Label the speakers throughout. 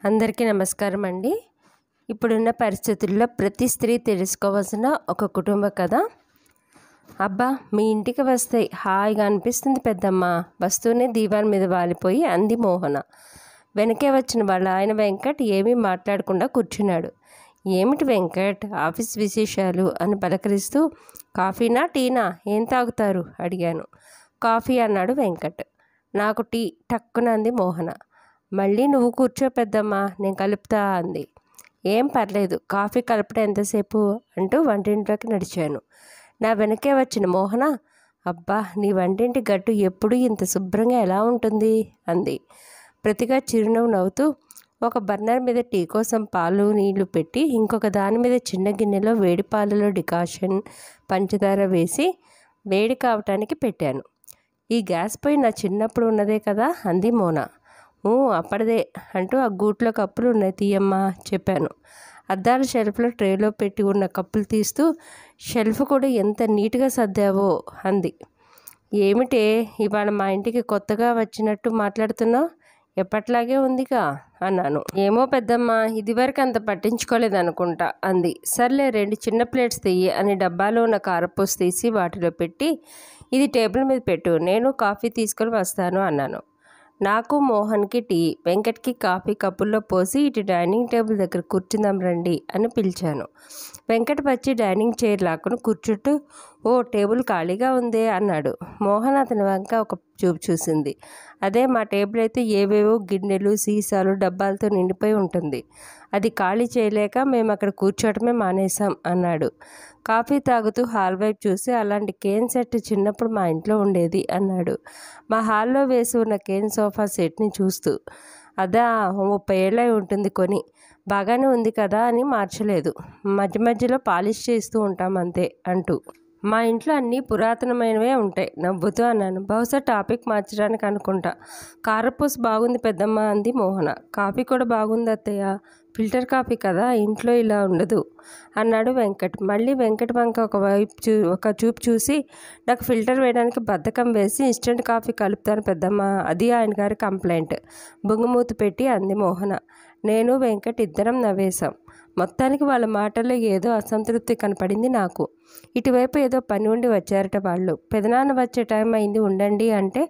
Speaker 1: అందరికీ నమస్కారం అండి. ఇప్పుడున్న పరిస్థితుల్లో ప్రతి స్త్రీ తెలుసుకోవాల్సిన ఒక కుటుంబ కథ. అబ్బా, మీ ఇంటికి వస్తే హాయిగా అనిపిస్తుంది పెద్దమ్మ. వస్తూనే దీవాన్ మీద వాలిపోయి అంది మోహన. వెనకే వచ్చిన వాళ్ళ ఆయన వెంకట్ ఏమీ మాట్లాడకుండా కూర్చున్నాడు. ఏమిటి వెంకట్, ఆఫీస్ విశేషాలు అని పలకరిస్తూ కాఫీనా టీనా ఏం తాగుతారు అడిగాను. కాఫీ అన్నాడు వెంకట్. నాకు టీ టక్కున అంది మోహన. మళ్ళీ నువ్వు కూర్చో పెద్దమ్మా, నేను కలుపుతా అంది. ఏం పర్లేదు, కాఫీ కలపడం ఎంతసేపు అంటూ వంటింట్లోకి నడిచాను. నా వెనకే వచ్చిన మోహన, అబ్బా నీ వంటింటి గట్టు ఎప్పుడూ ఇంత శుభ్రంగా ఎలా ఉంటుంది అంది. ప్రతిగా చిరునవ్వు నవ్వుతూ ఒక బర్నర్ మీద టీ కోసం పాలు నీళ్లు పెట్టి ఇంకొక దాని మీద చిన్న గిన్నెలో వేడి పాలలో డికాషన్ పంచదార వేసి వేడి కావటానికి పెట్టాను. ఈ గ్యాస్ పొయ్యి నా చిన్నప్పుడు ఉన్నదే కదా అంది మోన. అప్పటిదే అంటూ ఆ గూట్లో కప్పులు ఉన్నాయి తీయమ్మా చెప్పాను. అద్దాల షెల్ఫ్లో ట్రేలో పెట్టి ఉన్న కప్పులు తీస్తూ షెల్ఫ్ కూడా ఎంత నీట్గా సర్దావో అంది. ఏమిటే ఇవాళ మా ఇంటికి కొత్తగా వచ్చినట్టు మాట్లాడుతున్నావు? ఎప్పట్లాగే ఉందిగా అన్నాను. ఏమో పెద్దమ్మ, ఇదివరకు అంత పట్టించుకోలేదనుకుంటా అంది. సర్లే 2 చిన్న ప్లేట్స్ తీయి అని డబ్బాలో ఉన్న కారపూస తీసి వాటిలో పెట్టి ఇది టేబుల్ మీద పెట్టు, నేను కాఫీ తీసుకొని వస్తాను అన్నాను. నాకు మోహన్కి టీ, వెంకట్కి కాఫీ కప్పుల్లో పోసి ఇటు డైనింగ్ టేబుల్ దగ్గర కూర్చుందాం రండి అని పిలిచాను. వెంకట్ వచ్చి డైనింగ్ చైర్ లాక్కుని కూర్చుంటూ ఓ టేబుల్ ఖాళీగా ఉందే అన్నాడు. మోహన్ అతని వంక ఒక చూపు చూసింది. అదే మా టేబుల్ అయితే ఏవేవో గిన్నెలు సీసాలు డబ్బాలతో నిండిపోయి ఉంటుంది. అది ఖాళీ చేయలేక మేము అక్కడ కూర్చోవటమే మానేశాం అన్నాడు. కాఫీ తాగుతూ హాల్ వైపు చూసి అలాంటి కేన్ సెట్ చిన్నప్పుడు మా ఇంట్లో ఉండేది అన్నాడు. మా హాల్లో వేసి ఉన్న కేన్ సోఫా సెట్ని చూస్తూ. అదా 30 ఏళ్ళై ఉంటుంది కొని, బాగానే ఉంది కదా అని మార్చలేదు. మధ్య మధ్యలో పాలిష్ చేస్తూ ఉంటాం అంతే అంటూ. మా ఇంట్లో అన్నీ పురాతనమైనవే ఉంటాయి నవ్వుతూ అన్నాను. బహుశా టాపిక్ మార్చడానికి అనుకుంటా. కారపూస బాగుంది పెద్దమ్మ అంది మోహన. కాఫీ కూడా బాగుంది అత్తయ్య, ఫిల్టర్ కాఫీ కదా, ఇంట్లో ఇలా ఉండదు అన్నాడు వెంకట్. మళ్ళీ వెంకట్ వంక ఒక చూపు చూసి నాకు ఫిల్టర్ వేయడానికి బద్ధకం వేసి ఇన్స్టెంట్ కాఫీ కలుపుతాను పెద్దమ్మ, అది ఆయన గారి కంప్లైంట్ బొంగుమూతి పెట్టి అంది మోహన. నేను వెంకట్ ఇద్దరం నవ్వేశాం. మొత్తానికి వాళ్ళ మాటల్లో ఏదో అసంతృప్తి కనపడింది నాకు. ఇటువైపు ఏదో పని ఉండి వచ్చారట వాళ్ళు. పెదనాన్న వచ్చే టైం అయింది ఉండండి అంటే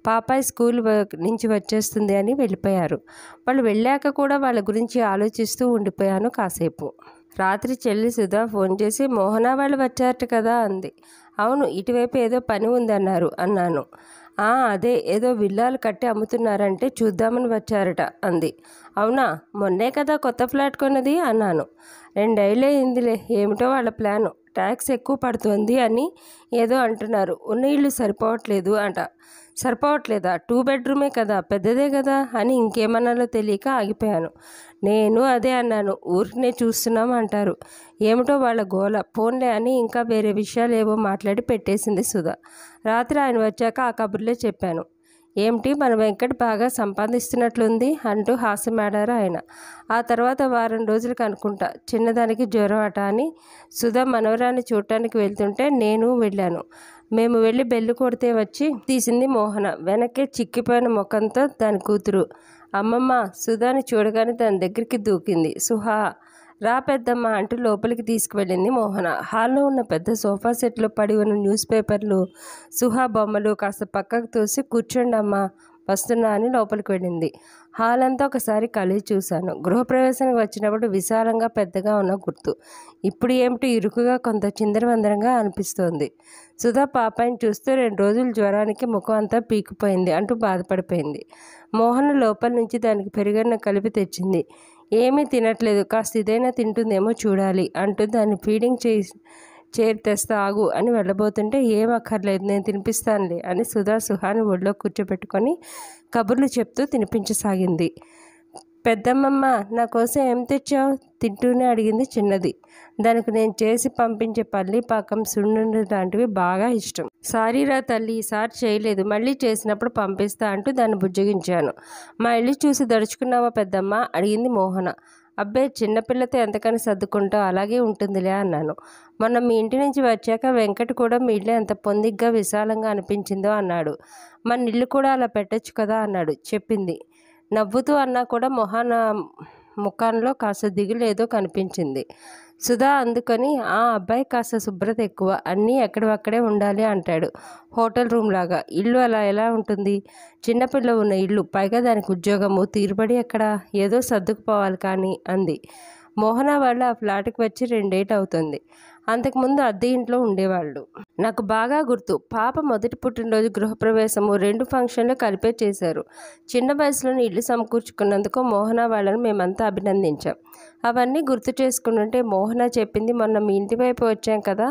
Speaker 1: పాపాయి స్కూల్ నుంచి వచ్చేస్తుంది అని వెళ్ళిపోయారు. వాళ్ళు వెళ్ళాక కూడా వాళ్ళ గురించి ఆలోచిస్తూ ఉండిపోయాను కాసేపు. రాత్రి చెల్లి సుధా ఫోన్ చేసి మోహన వాళ్ళు వచ్చారట కదా అంది. అవును, ఇటువైపు ఏదో పని ఉందన్నారు అన్నాను. అదే ఏదో విల్లాలు కట్టి అమ్ముతున్నారంటే చూద్దామని వచ్చారట అంది. అవునా, మొన్నే కదా కొత్త ఫ్లాట్ కొన్నది అన్నాను. 2 ఏళ్ళే అయిందిలే, ఏమిటో వాళ్ళ ప్లాను, ట్యాక్స్ ఎక్కువ పడుతుంది అని ఏదో అంటున్నారు. ఉన్న ఇల్లు సరిపోవట్లేదు అంట. సరిపోవట్లేదా? 2 బెడ్రూమే కదా, పెద్దదే కదా అని ఇంకేమన్నాలో తెలియక ఆగిపోయాను. నేను అదే అన్నాను. ఊరికనే చూస్తున్నాం అంటారు, ఏమిటో వాళ్ళ గోల, ఫోన్లే అని ఇంకా వేరే విషయాలు ఏవో మాట్లాడి పెట్టేసింది సుధా. రాత్రి ఆయన వచ్చాక ఆ కబుర్లే చెప్పాను. ఏమిటి మన వెంకట్ బాగా సంపాదిస్తున్నట్లుంది అంటూ హాస్యమాడారు ఆయన. ఆ తర్వాత వారం రోజులకు అనుకుంటా చిన్నదానికి జ్వరం అట అని సుధా మనవరాన్ని చూడటానికి వెళ్తుంటే నేను వెళ్ళాను. మేము వెళ్ళి బెల్లు కొడితే వచ్చి తీసింది మోహన. వెనకే చిక్కిపోయిన ముఖంతో దాని కూతురు. అమ్మమ్మ సుధాని చూడగానే దాని దగ్గరికి దూకింది. సుహా రా పెద్దమ్మ అంటూ లోపలికి తీసుకువెళ్ళింది మోహన. హాల్లో ఉన్న పెద్ద సోఫా సెట్లో పడి ఉన్న న్యూస్ పేపర్లు సుహా బొమ్మలు కాస్త పక్కకు తోసి కూర్చోండి అమ్మా వస్తున్నా అని లోపలికి వెళ్ళింది. హాల్ అంతా ఒకసారి కలిసి చూశాను. గృహప్రవేశానికి వచ్చినప్పుడు విశాలంగా పెద్దగా ఉన్న గుర్తు ఇప్పుడు ఏమిటి ఇరుకుగా కొంత చిందరవందరంగా అనిపిస్తోంది. సుధా పాపాయిని చూస్తూ 2 రోజులు జ్వరానికి ముఖం అంతా పీకిపోయింది అంటూ బాధపడిపోయింది. మోహన లోపల నుంచి దానికి పెరుగన్న కలిపి తెచ్చింది. ఏమీ తినట్లేదు, కాస్త ఇదైనా తింటుందేమో చూడాలి అంటూ దాన్ని ఫీడింగ్ చైర్ తెస్తా ఆగు అని వెళ్ళబోతుంటే ఏం అక్కర్లేదు నేను తినిపిస్తానులే అని సుధా సుహాని ఒళ్ళో కూర్చోబెట్టుకొని కబుర్లు చెప్తూ తినిపించసాగింది. పెద్దమ్మమ్మ నా కోసం ఏం తెచ్చావు తింటూనే అడిగింది చిన్నది. దానికి నేను చేసి పంపించే పల్లి పాకం సున్నుండ లాంటివి బాగా ఇష్టం. సారీరా తల్లి, ఈసారి చేయలేదు, మళ్ళీ చేసినప్పుడు పంపిస్తా అంటూ దాన్ని బుజ్జగించాను. మా ఇల్లు చూసి దడుచుకున్నావా పెద్దమ్మ అడిగింది మోహన. అబ్బే, చిన్నపిల్లతో ఎంతకని సర్దుకుంటావు, అలాగే ఉంటుందిలే అన్నాను. మొన్న మీ ఇంటి నుంచి వచ్చాక వెంకట్ కూడా మీ ఇల్లు ఎంత పొందిగ్గా విశాలంగా అనిపించిందో అన్నాడు. మన ఇల్లు కూడా అలా పెట్టచ్చు కదా అన్నాడు. చెప్పింది. నవ్వుతూ అన్నా కూడా ముఖంలో కాస్త దిగులు ఏదో కనిపించింది. సుధా అందుకని ఆ అబ్బాయి కాస్త శుభ్రత ఎక్కువ, అన్నీ ఎక్కడవక్కడే ఉండాలి అంటాడు. హోటల్ రూమ్ లాగా. ఇల్లు అలా ఎలా ఉంటుంది? చిన్నపిల్ల ఉన్న ఇల్లు, పైగా దానికి ఉద్యోగము, తీరుబడి ఎక్కడ? ఏదో సర్దుకుపోవాలి కానీ అంది. మోహన వాళ్ళు ఆ ఫ్లాట్కి వచ్చి 2 ఏళ్ళు అవుతుంది. అంతకుముందు అద్దె ఇంట్లో ఉండేవాళ్ళు. నాకు బాగా గుర్తు. పాప మొదటి పుట్టినరోజు, గృహప్రవేశము 2 ఫంక్షన్లు కలిపే చేశారు. చిన్న వయసులోనే ఇల్లు సమకూర్చుకున్నందుకు మోహన వాళ్ళని మేమంతా అభినందించాం. అవన్నీ గుర్తు చేసుకుంటుంటే మోహన చెప్పింది, మొన్న మీ ఇంటి వైపు వచ్చాం కదా,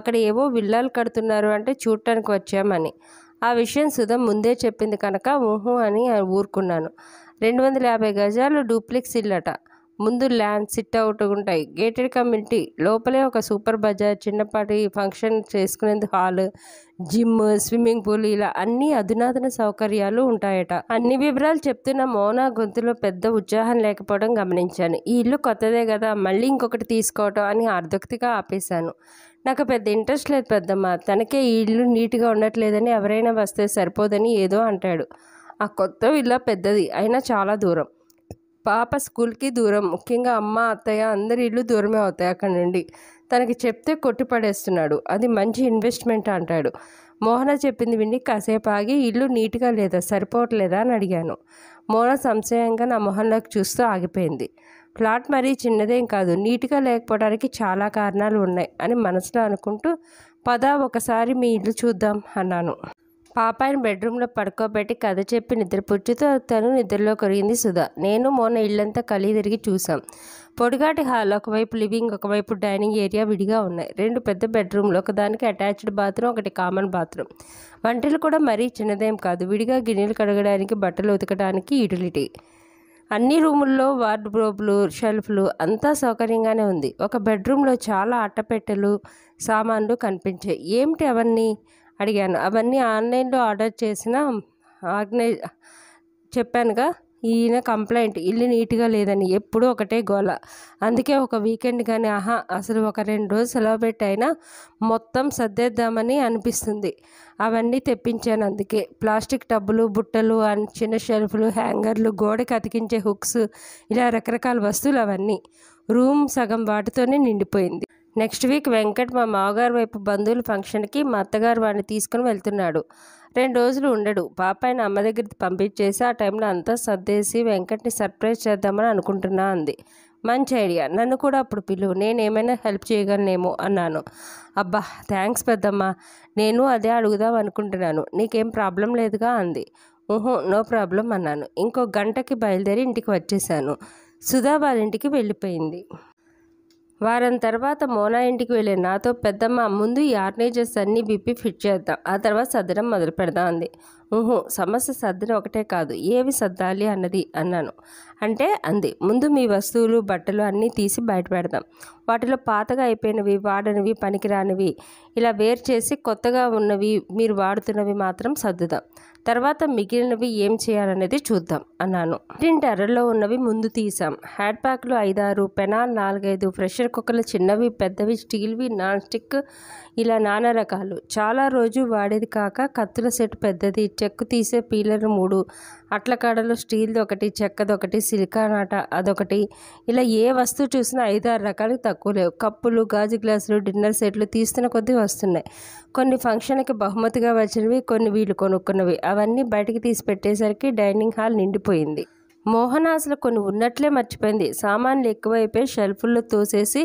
Speaker 1: అక్కడ ఏవో విల్లాలు కడుతున్నారు అంటే చూడటానికి వచ్చామని. ఆ విషయం సుధా ముందే చెప్పింది కనుక ఊహు అని ఊరుకున్నాను. 250 గజాలు డూప్లెక్స్ ఇల్లట. ముందు ల్యాండ్, సిట్అవుట్ ఉంటాయి, గేటెడ్ కమ్యూనిటీ, లోపలే ఒక సూపర్ బజార్, చిన్నపాటి ఫంక్షన్ చేసుకునేందుకు హాల్, జిమ్, స్విమ్మింగ్ పూల్, ఇలా అన్ని అధునాతన సౌకర్యాలు ఉంటాయట. అన్ని వివరాలు చెప్తున్న మోనా గొంతులో పెద్ద ఉత్సాహం లేకపోవడం గమనించాను. ఈ ఇల్లు కొత్తదే కదా, మళ్ళీ ఇంకొకటి తీసుకోవటం అని అర్ధోక్తిగా ఆపేశాను. నాకు పెద్ద ఇంట్రెస్ట్ లేదు పెద్దమ్మ. తనకే ఈ ఇల్లు నీట్గా ఉండట్లేదని, ఎవరైనా వస్తే సరిపోదని ఏదో అంటాడు. ఆ కొత్త ఇల్లు పెద్దది అయినా చాలా దూరం. పాప స్కూల్కి దూరం, ముఖ్యంగా అమ్మ, అత్తయ్య అందరి ఇల్లు దూరమే అవుతాయి అక్కడి నుండి. తనకి చెప్తే కొట్టిపడేస్తున్నాడు. అది మంచి ఇన్వెస్ట్మెంట్ అంటాడు. మోహన చెప్పింది విని కాసేపు ఆగి, ఇల్లు నీట్గా లేదా, సరిపోవట్లేదా అని అడిగాను. మోహన సంశయంగా నా మొహంలోకి చూస్తూ ఆగిపోయింది. ఫ్లాట్ మరీ చిన్నదేం కాదు, నీట్గా లేకపోవడానికి చాలా కారణాలు ఉన్నాయి అని మనసులో అనుకుంటూ, పద ఒకసారి మీ ఇల్లు చూద్దాం అన్నాను. పాపాయిని బెడ్రూమ్లో పడుకోబెట్టి కథ చెప్పి నిద్రపుచ్చుతూ తను నిద్రలో కొరిగింది సుధా. నేను మోన ఇల్లంతా కలిగి తిరిగి చూసాం. పొడిగాటి హాల్, ఒకవైపు లివింగ్, ఒకవైపు డైనింగ్ ఏరియా విడిగా ఉన్నాయి. 2 పెద్ద బెడ్రూమ్లు, ఒకదానికి అటాచ్డ్ బాత్రూమ్, ఒకటి కామన్ బాత్రూమ్. వంటలు కూడా మరీ చిన్నదేం కాదు, విడిగా గిన్నెలు కడగడానికి, బట్టలు ఉతకడానికి యూటిలిటీ. అన్ని రూముల్లో వార్డ్రోబ్లు, షెల్ఫ్లు, అంతా సౌకర్యంగానే ఉంది. ఒక బెడ్రూమ్లో చాలా అట్టపెట్టెలు, సామాన్లు కనిపించాయి. ఏమిటి అవన్నీ అడిగాను. అవన్నీ ఆన్లైన్లో ఆర్డర్ చేసిన చెప్పానుగా. ఈయన కంప్లైంట్, ఇల్లు నీట్గా లేదని, ఎప్పుడూ ఒకటే గోల. అందుకే ఒక వీకెండ్ కానీ అసలు ఒక 2 రోజులు సెలవు పెట్టి అయినా మొత్తం సర్దేద్దామని అనిపిస్తుంది. అవన్నీ తెప్పించాను. అందుకే ప్లాస్టిక్ టబ్బులు, బుట్టలు, చిన్న షెల్ఫ్లు, హ్యాంగర్లు, గోడకి అతికించే హుక్స్, ఇలా రకరకాల వస్తువులు. అవన్నీ రూమ్ సగం వాటితోనే నిండిపోయింది. నెక్స్ట్ వీక్ వెంకట్ మా మామగారు వైపు బంధువుల ఫంక్షన్కి మా అత్తగారు వాడిని తీసుకుని వెళ్తున్నాడు. 2 రోజులు ఉండడు. పాపాయిని అమ్మ దగ్గరికి పంపించేసి ఆ టైంలో అంతా సర్దేసి వెంకట్ని సర్ప్రైజ్ చేద్దామని అనుకుంటున్నా అంది. మంచి ఐడియా, నన్ను కూడా అప్పుడు పిలువు, నేనేమైనా హెల్ప్ చేయగలనేమో అన్నాను. అబ్బా థ్యాంక్స్ పెద్దమ్మ, నేను అదే అడుగుదాం అనుకుంటున్నాను. నీకేం ప్రాబ్లం లేదుగా అంది. నో ప్రాబ్లం అన్నాను. ఇంకో గంటకి బయలుదేరి ఇంటికి వచ్చేసాను. సుధా వాళ్ళ ఇంటికి వెళ్ళిపోయింది. వారం తర్వాత మోనా ఇంటికి వెళ్ళే నాతో, పెద్దమ్మ ముందు ఈ ఆర్గనైజర్స్ అన్నీ విప్పి ఫిట్ చేద్దాం, ఆ తర్వాత సర్దడం మొదలు పెడదాం అంది. సమస్య సర్దడం ఒకటే కాదు, ఏవి సర్దాలి అన్నది అన్నాను. అంటే అంది, ముందు మీ వస్తువులు, బట్టలు అన్నీ తీసి బయట పెడదాం. వాటిలో పాతగా అయిపోయినవి, వాడనివి, పనికిరానివి ఇలా వేరు చేసి కొత్తగా ఉన్నవి, మీరు వాడుతున్నవి మాత్రం సర్దుదాం. తర్వాత మిగిలినవి ఏం చేయాలనేది చూద్దాం అన్నాను. ఇంటి అరల్లో ఉన్నవి ముందు తీసాం. హ్యాడ్ ప్యాక్లు 5-6, పెనాల్ 4-5, ప్రెషర్ కుక్కర్లు చిన్నవి, పెద్దవి, స్టీల్వి, నాన్ స్టిక్, ఇలా నానా రకాలు. చాలా రోజు వాడేది కాక కత్తుల సెట్ పెద్దది, చెక్కు తీసే పీలర్ 3, అట్ల కాడలు స్టీల్ది ఒకటి, చెక్కదొకటి, సిలికానాట అదొకటి, ఇలా ఏ వస్తువు చూసినా 5-6 రకాలకు తక్కువ లేవు. కప్పులు, గాజు గ్లాసులు, డిన్నర్ సెట్లు తీస్తున్న కొద్దీ వస్తున్నాయి. కొన్ని ఫంక్షన్కి బహుమతిగా వచ్చినవి, కొన్ని వీళ్ళు కొనుక్కున్నవి. అవన్నీ బయటికి తీసి పెట్టేసరికి డైనింగ్ హాల్ నిండిపోయింది. మోహన అసలు కొన్ని ఉన్నట్లే మర్చిపోయింది. సామాన్లు ఎక్కువైపోయి షెల్ఫుల్లో తోసేసి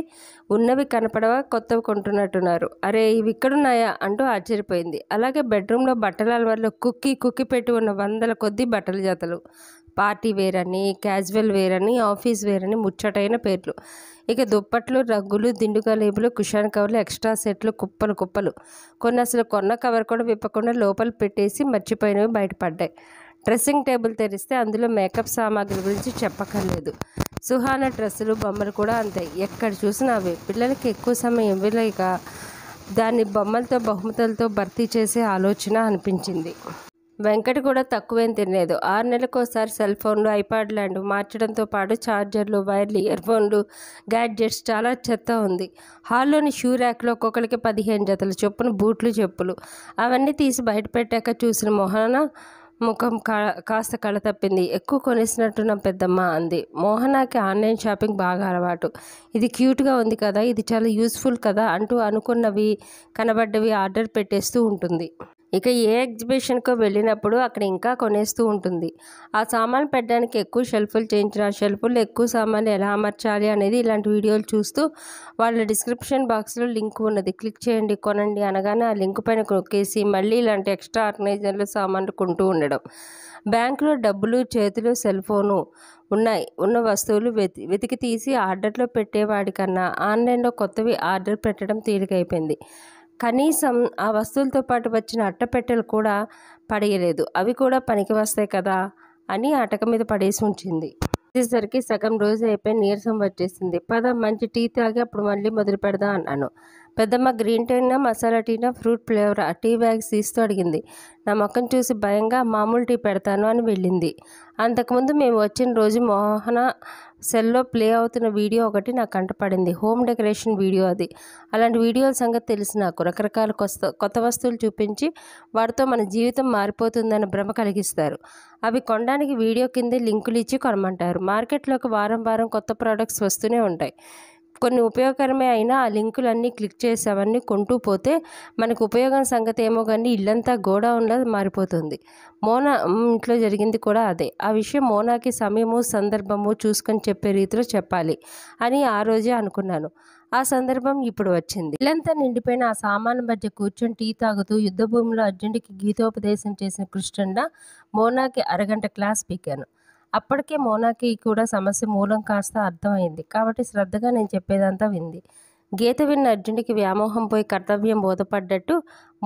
Speaker 1: ఉన్నవి కనపడవా, కొత్తవి కొంటున్నట్టున్నారు. అరే ఇవి ఇక్కడున్నాయా అంటూ ఆశ్చర్యపోయింది. అలాగే బెడ్రూమ్లో బట్టల అలవాట్లో కుక్కి పెట్టి ఉన్న 100 కొద్దీ బట్టల జతలు. పార్టీ వేర్ అని, క్యాజువల్ వేర్ అని, ఆఫీస్ వేర్ అని ముచ్చటైన పేర్లు. ఇక దుప్పట్లు, రగ్గులు, దిండుగా లేబులు, కుషాన్ కవర్లు, ఎక్స్ట్రా సెట్లు కుప్పలు. కొన్ని అసలు కొన్న కవర్ కూడా విప్పకుండా లోపల పెట్టేసి మర్చిపోయినవి బయటపడ్డాయి. డ్రెస్సింగ్ టేబుల్ తెరిస్తే అందులో మేకప్ సామాగ్రి గురించి చెప్పక్కర్లేదు. సుహానా డ్రెస్సులు, బొమ్మలు కూడా అంతే, ఎక్కడ చూసినా అవే. పిల్లలకి ఎక్కువ సమయం ఇవ్వలేక దాన్ని బొమ్మలతో, బహుమతులతో భర్తీ చేసే ఆలోచన అనిపించింది. వెంకట్ కూడా తక్కువేం తినలేదు. 6 నెలలకోసారి సెల్ ఫోన్లు, ఐపాడ్ లాంటివి మార్చడంతో పాటు ఛార్జర్లు, వైర్లు, ఇయర్ఫోన్లు, గ్యాడ్జెట్స్, చాలా చెత్త ఉంది. హాల్లోని షూ ర్యాక్లో ఒక్కొక్కరికి 15 జతలు చొప్పున బూట్లు, చెప్పులు. అవన్నీ తీసి బయట పెట్టాక చూసిన మోహన ముఖం కాస్త కళ తప్పింది. ఎక్కువ కొనేసినట్టున్నాం పెద్దమ్మ అంది. మోహనాకి ఆన్లైన్ షాపింగ్ బాగా అలవాటు. ఇది క్యూట్గా ఉంది కదా, ఇది చాలా యూస్ఫుల్ కదా అంటూ అనుకున్నవి కనబడ్డవి ఆర్డర్ పెట్టేస్తూ ఉంటుంది. ఇక ఏ ఎగ్జిబిషన్కో వెళ్ళినప్పుడు అక్కడ ఇంకా కొనేస్తూ ఉంటుంది. ఆ సామాన్లు పెట్టడానికి ఎక్కువ షెల్ఫులు చేయించిన ఆ షెల్ఫుల్లో ఎక్కువ సామాన్లు ఎలా అమర్చాలి అనేది ఇలాంటి వీడియోలు చూస్తూ వాళ్ళ డిస్క్రిప్షన్ బాక్స్లో లింక్ ఉన్నది, క్లిక్ చేయండి కొనండి అనగానే ఆ లింక్ పైన నొక్కేసి మళ్ళీ ఇలాంటి ఎక్స్ట్రా ఆర్గనైజర్లు సామాన్లు కొంటూ ఉండడం. బ్యాంకులో డబ్బులు, చేతిలో సెల్ ఫోను ఉన్న వస్తువులు వెతికి తీసి ఆర్డర్లో పెట్టేవాడికన్నా ఆన్లైన్లో కొత్తవి ఆర్డర్ పెట్టడం తేలికైపోయింది. కనీసం ఆ వస్తువులతో పాటు వచ్చిన అట్టపెట్టెలు కూడా పడేయలేదు. అవి కూడా పనికి వస్తాయి కదా అని అటక మీద పడేసి ఉంచింది. వచ్చేసరికి సగం రోజు అయిపోయి నీరసం వచ్చేసింది. పద మంచి టీ తాగి అప్పుడు మళ్ళీ మొదలు పెడదాం అన్నాను. పెద్దమ్మ గ్రీన్ టీనా, మసాలా టీనా, ఫ్రూట్ ఫ్లేవర్ టీ బ్యాగ్స్ తీస్తూ అడిగింది. నా ముఖం చూసి భయంగా మామూలు టీ పెడతాను అని వెళ్ళింది. అంతకుముందు మేము వచ్చిన రోజు మోహన సెల్లో ప్లే అవుతున్న వీడియో ఒకటి నాకు కంటపడింది. హోమ్ డెకరేషన్ వీడియో అది. అలాంటి వీడియోల సంగతి తెలిసి నాకు రకరకాల కొత్త వస్తువులు చూపించి వాటితో మన జీవితం మారిపోతుందన్న భ్రమ కలిగిస్తారు. అవి కొనడానికి వీడియో కిందే లింకులు ఇచ్చి కొనమంటారు. మార్కెట్లోకి వారం వారం కొత్త ప్రోడక్ట్స్ వస్తూనే ఉంటాయి. కొన్ని ఉపయోగకరమే అయినా ఆ లింకులన్నీ క్లిక్ చేసి అవన్నీ కొంటూ పోతే మనకు ఉపయోగం సంగతి ఏమో కానీ ఇల్లంతా గోడౌన్లా మారిపోతుంది. మోనా ఇంట్లో జరిగింది కూడా అదే. ఆ విషయం మోనాకి సమయము సందర్భము చూసుకొని చెప్పే రీతిలో చెప్పాలి అని ఆ రోజే అనుకున్నాను. ఆ సందర్భం ఇప్పుడు వచ్చింది. ఇల్లంతా నిండిపోయిన ఆ సామాను మధ్య కూర్చొని టీ తాగుతూ యుద్ధభూమిలో అర్జునుడికి గీతోపదేశం చేసిన కృష్ణుడిలా మోనాకి అరగంట క్లాస్ పీకాను. అప్పటికే మోనాకి కూడా సమస్య మూలం కాస్త అర్థమైంది కాబట్టి శ్రద్ధగా నేను చెప్పేదంతా వింది. గీత విన్న అర్జునుడికి వ్యామోహం పోయి కర్తవ్యం బోధపడ్డట్టు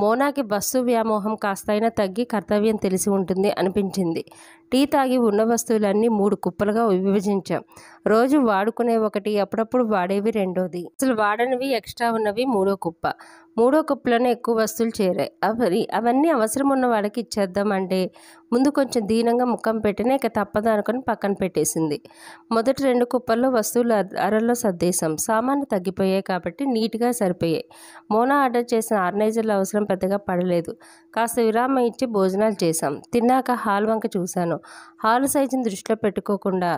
Speaker 1: మోనాకి బస్సు వ్యామోహం కాస్తైనా తగ్గి కర్తవ్యం తెలిసి ఉంటుంది అనిపించింది. టీ తాగి ఉన్న వస్తువులన్నీ 3 కుప్పలుగా విభజించాం. రోజు వాడుకునే ఒకటి, అప్పుడప్పుడు వాడేవి రెండోది, అసలు వాడనివి ఎక్స్ట్రా ఉన్నవి మూడో కుప్ప. మూడో కుప్పలోనే ఎక్కువ వస్తువులు చేరాయి. అవన్నీ అవసరం ఉన్న వాళ్ళకి ఇచ్చేద్దాం అంటే ముందు కొంచెం దీనంగా ముఖం పెట్టినా ఇక తప్పదు అనుకుని పక్కన పెట్టేసింది. మొదటి 2 కుప్పల్లో వస్తువులు అరల్లో సర్దేశాం. సామాన్లు తగ్గిపోయాయి కాబట్టి నీట్గా సరిపోయాయి. మోనా ఆర్డర్ చేసిన ఆర్గనైజర్ల అవసరం పెద్దగా పడలేదు. కాస్త విరామం ఇచ్చి భోజనాలు చేశాం. తిన్నాక హాల్ వంక చూశాను. హాల్ సైజుని దృష్టిలో పెట్టుకోకుండా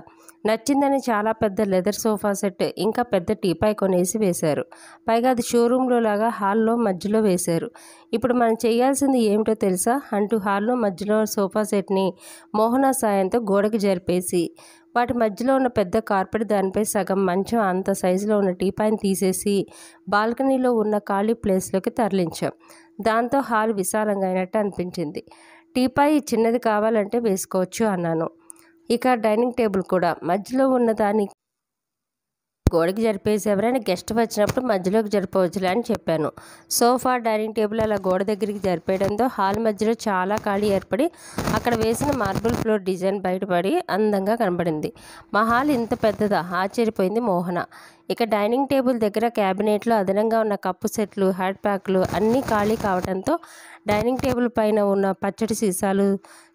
Speaker 1: నచ్చిందని చాలా పెద్ద లెదర్ సోఫా సెట్ ఇంకా పెద్ద టీపాయ్ కొనేసి వేశారు. పైగా అది షోరూంలో లాగా హాల్లో మధ్యలో వేశారు. ఇప్పుడు మనం చేయాల్సింది ఏమిటో తెలుసా అంటూ హాల్లో మధ్యలో సోఫా సెట్ని మోహన సాయంతో గోడకి జరిపేసి వాటి మధ్యలో ఉన్న పెద్ద కార్పెట్ దానిపై సగం మంచం అంత సైజులో ఉన్న టీపాయ్ని తీసేసి బాల్కనీలో ఉన్న ఖాళీ ప్లేస్లోకి తరలించాం. దాంతో హాల్ విశాలంగా అయినట్టు అనిపించింది. టీపాయ్ చిన్నది కావాలంటే వేసుకోవచ్చు అన్నాను. ఇక డైనింగ్ టేబుల్ కూడా మధ్యలో ఉన్న దాన్ని గోడకి జరిపేసి ఎవరైనా గెస్ట్ వచ్చినప్పుడు మధ్యలోకి జరిపవచ్చులే అని చెప్పాను. సోఫా, డైనింగ్ టేబుల్ అలా గోడ దగ్గరికి జరిపేయడంతో హాల్ మధ్యలో చాలా ఖాళీ ఏర్పడి అక్కడ వేసిన మార్బుల్ ఫ్లోర్ డిజైన్ బయటపడి అందంగా కనబడింది. మా హాల్ ఇంత పెద్దదా ఆశ్చర్యపోయింది మోహన. ఇక డైనింగ్ టేబుల్ దగ్గర క్యాబినెట్లో అదనంగా ఉన్న కప్పు సెట్లు, హ్యాట్ ప్యాక్లు అన్నీ ఖాళీ కావడంతో డైనింగ్ టేబుల్ పైన ఉన్న పచ్చడి సీసాలు,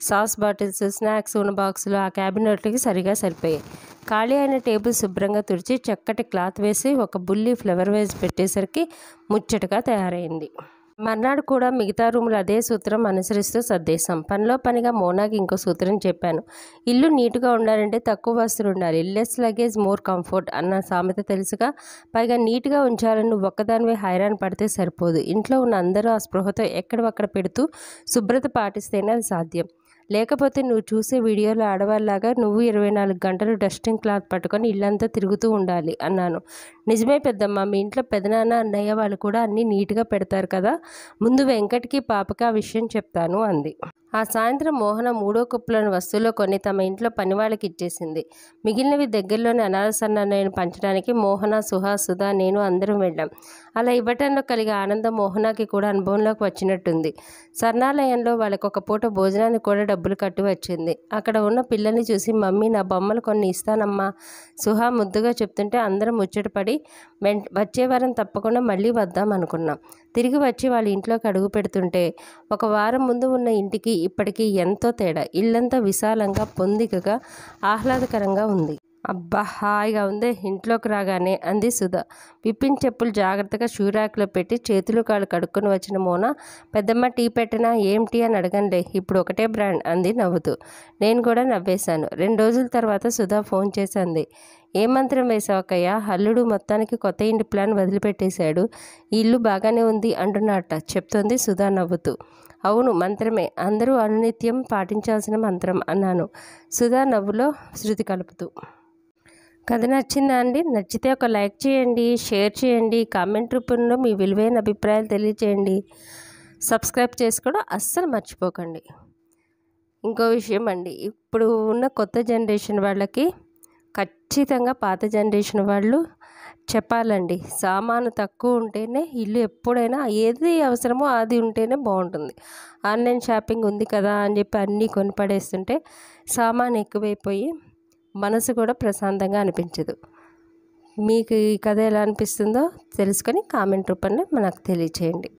Speaker 1: సాస్ బాటిల్స్, స్నాక్స్ ఉన్న బాక్సులు ఆ క్యాబినెట్లకి సరిగా సరిపోయాయి. ఖాళీ అయిన టేబుల్ శుభ్రంగా తుడిచి చక్కటి క్లాత్ వేసి ఒక బుల్లి ఫ్లవర్ వేజ్ పెట్టేసరికి ముచ్చటగా తయారైంది. మర్నాడు కూడా మిగతా రూములు అదే సూత్రం అనుసరిస్తూ సర్దేశాం. పనిలో పనిగా మోనాకి ఇంకో సూత్రం చెప్పాను. ఇల్లు నీట్గా ఉండాలంటే తక్కువ వస్తువులు ఉండాలి, లెస్ లగేజ్ మోర్ కంఫర్ట్ అన్న సామెత తెలుసుగా. పైగా నీట్గా ఉంచాలని నువ్వు ఒక్కదానివే హైరాణ పడితే సరిపోదు. ఇంట్లో ఉన్న అందరూ ఆ స్పృహతో ఎక్కడవక్కడ పెడుతూ శుభ్రత పాటిస్తేనే అది సాధ్యం. లేకపోతే నువ్వు చూసే వీడియోలో ఆడవాళ్ళలాగా నువ్వు 24 గంటలు డస్టింగ్ క్లాత్ పట్టుకొని ఇల్లంతా తిరుగుతూ ఉండాలి అన్నాను. నిజమే పెద్దమ్మ, మీ ఇంట్లో పెదనాన్న, అన్నయ్య వాళ్ళు కూడా అన్నీ నీట్గా పెడతారు కదా. ముందు వెంకట్కి, పాపకి ఆ విషయం చెప్తాను అంది. ఆ సాయంత్రం మోహన 3వ కుప్పలోని వస్తువులో కొన్ని తమ ఇంట్లో పనివాళ్ళకి ఇచ్చేసింది. మిగిలినవి దగ్గరలోని అనాథ సన్నాలను పంచడానికి మోహన, సుహాస్, సుధా, నేను అందరం వెళ్ళాం. అలా ఇవ్వటంలో కలిగే ఆనందం మోహనకి కూడా అనుభవంలోకి వచ్చినట్టుంది. సర్ణాలయంలో వాళ్ళకి ఒక పూట భోజనానికి కూడా డబ్బులు కట్టి వచ్చింది. అక్కడ ఉన్న పిల్లల్ని చూసి మమ్మీ నా బొమ్మలు కొన్ని ఇస్తానమ్మా సుహా ముద్దుగా చెప్తుంటే అందరం ముచ్చటపడి వచ్చే వారం తప్పకుండా మళ్ళీ వద్దాం అనుకున్నాం. తిరిగి వచ్చి వాళ్ళ ఇంట్లోకి అడుగు పెడుతుంటే ఒక వారం ముందు ఉన్న ఇంటికి ఇప్పటికీ ఎంతో తేడా. ఇల్లంతా విశాలంగా, పొందికగా, ఆహ్లాదకరంగా ఉంది. అబ్బా హాయిగా ఉందే ఇంట్లోకి రాగానే అంది సుధ. విప్పిన చెప్పులు జాగ్రత్తగా షూ ర్యాక్లో పెట్టి చేతులు కాళ్ళు కడుక్కొని వచ్చిన మోన, పెద్దమ్మ టీ పెట్టినా ఏం టీ అని అడగండి, ఇప్పుడు ఒకటే బ్రాండ్ అంది నవ్వుతూ. నేను కూడా నవ్వేశాను. 2 రోజుల తర్వాత సుధ ఫోన్ చేసింది. ఏ మంత్రం వేసావక్కయ్య? అల్లుడు మొత్తానికి కొత్త ఇంటి ప్లాన్ వదిలిపెట్టేశాడు, ఈ ఇల్లు బాగానే ఉంది అంటున్నట్ట చెప్తోంది సుధా నవ్వుతూ. అవును మంత్రమే, అందరూ అనునిత్యం పాటించాల్సిన మంత్రం అన్నాను సుధా నవ్వులో శృతి కలుపుతూ. కథ నచ్చిందా అండి? నచ్చితే ఒక లైక్ చేయండి, షేర్ చేయండి, కామెంట్ రూపంలో మీ విలువైన అభిప్రాయాలు తెలియచేయండి. సబ్స్క్రైబ్ చేసుకోవడం అస్సలు మర్చిపోకండి. ఇంకో విషయం అండి, ఇప్పుడు ఉన్న కొత్త జనరేషన్ వాళ్ళకి ఖచ్చితంగా పాత జనరేషన్ వాళ్ళు చెప్పాలండి, సామాను తక్కువ ఉంటేనే ఇల్లు ఎప్పుడైనా ఏది అవసరమో అది ఉంటేనే బాగుంటుంది. ఆన్లైన్ షాపింగ్ ఉంది కదా అని చెప్పి అన్నీ కొనిపడేస్తుంటే సామాను ఎక్కువైపోయి మనసు కూడా ప్రశాంతంగా అనిపించదు. మీకు ఈ కథ ఎలా అనిపిస్తుందో తెలుసుకొని కామెంట్ రూపంలో మనకు తెలియచేయండి.